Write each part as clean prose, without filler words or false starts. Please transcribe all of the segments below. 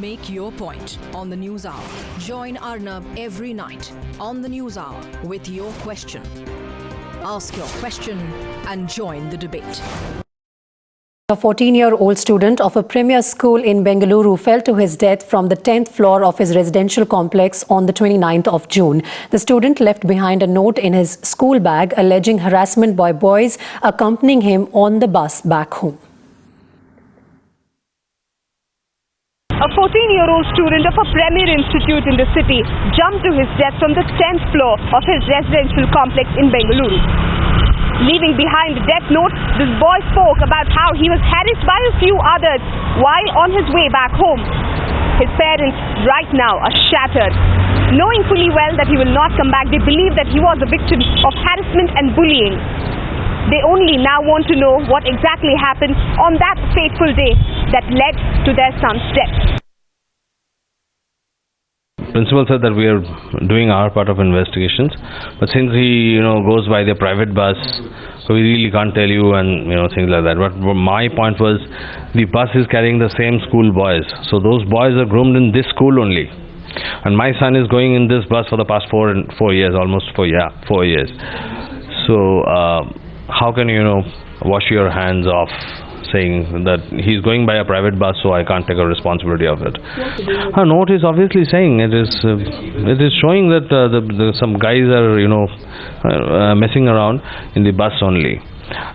Make your point on the News Hour. Join Arnab every night on the News Hour with your question. Ask your question and join the debate. A 14-year-old student of a premier school in Bengaluru fell to his death from the 10th floor of his residential complex on the 29th of June. The student left behind a note in his school bag alleging harassment by boys accompanying him on the bus back home. A 14-year-old student of a premier institute in the city jumped to his death from the 10th floor of his residential complex in Bengaluru. Leaving behind the death note, this boy spoke about how he was harassed by a few others while on his way back home. His parents right now are shattered. Knowing fully well that he will not come back, they believe that he was a victim of harassment and bullying. They only now want to know what exactly happened on that fateful day that led to their son's death. Principal said that we are doing our part of investigations, but since he goes by the private bus, so we really can't tell you and things like that. But my point was, the bus is carrying the same school boys, so those boys are groomed in this school only, and my son is going in this bus for the past 4 years, almost 4 years. So how can wash your hands off saying that he's going by a private bus, so I can't take a responsibility of it? A note is obviously saying it is showing that some guys are messing around in the bus only,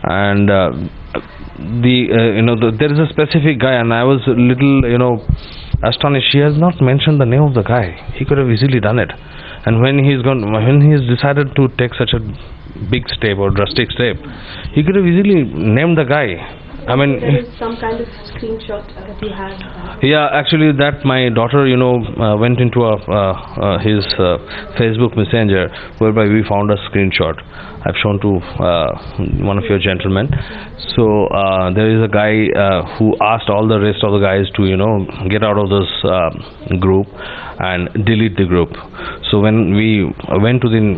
and there is a specific guy, and I was a little astonished. He has not mentioned the name of the guy. He could have easily done it, and when he's decided to take such a big step or drastic step, he could have easily named the guy. I mean, there is some kind of screenshot that you have. Yeah, actually, that my daughter, went into his Facebook Messenger, whereby we found a screenshot. I've shown to one of your gentlemen. So there is a guy who asked all the rest of the guys to, get out of this group and delete the group. So when we went to the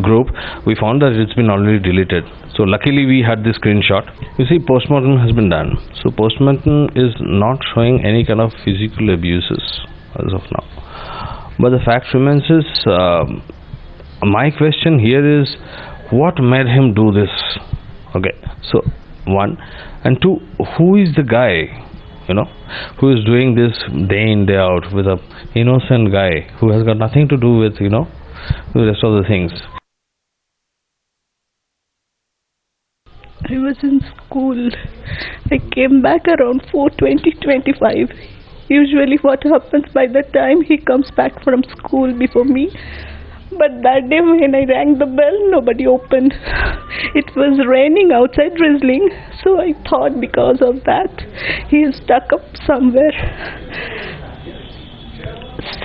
group, we found that it's been already deleted. So luckily we had this screenshot. You see, postmortem has been done. So postmortem is not showing any kind of physical abuses as of now. But the fact remains is, my question here is, what made him do this? Okay, so one, and two, who is the guy, who is doing this day in, day out with a innocent guy who has got nothing to do with, the rest of the things. I was in school. I came back around 4:20-25. Usually what happens, by the time he comes back from school before me. But that day when I rang the bell, nobody opened. It was raining outside, drizzling, so I thought because of that he is stuck up somewhere.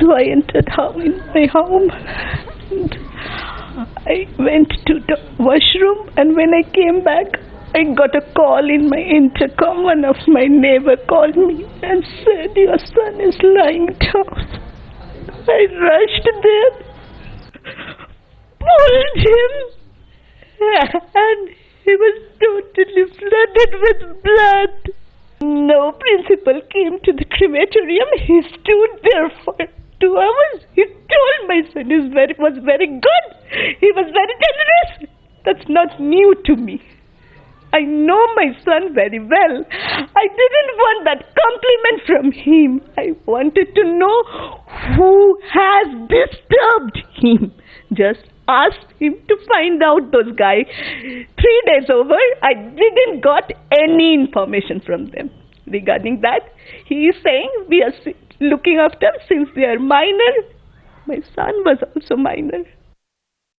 So I entered in my home. And I went to the washroom, and when I came back, I got a call in my intercom. One of my neighbor called me and said, "Your son is lying down." I rushed there, pulled him, and he was totally flooded with blood. No principal came to the crematorium. He stood there for 2 hours. He told my son was very good. He was very generous. That's not new to me. I know my son very well. I didn't want that compliment from him. I wanted to know who has disturbed him. Just asked him to find out those guys. 3 days over, I didn't got any information from them. Regarding that, he is saying we are looking after since they are minor. My son was also minor.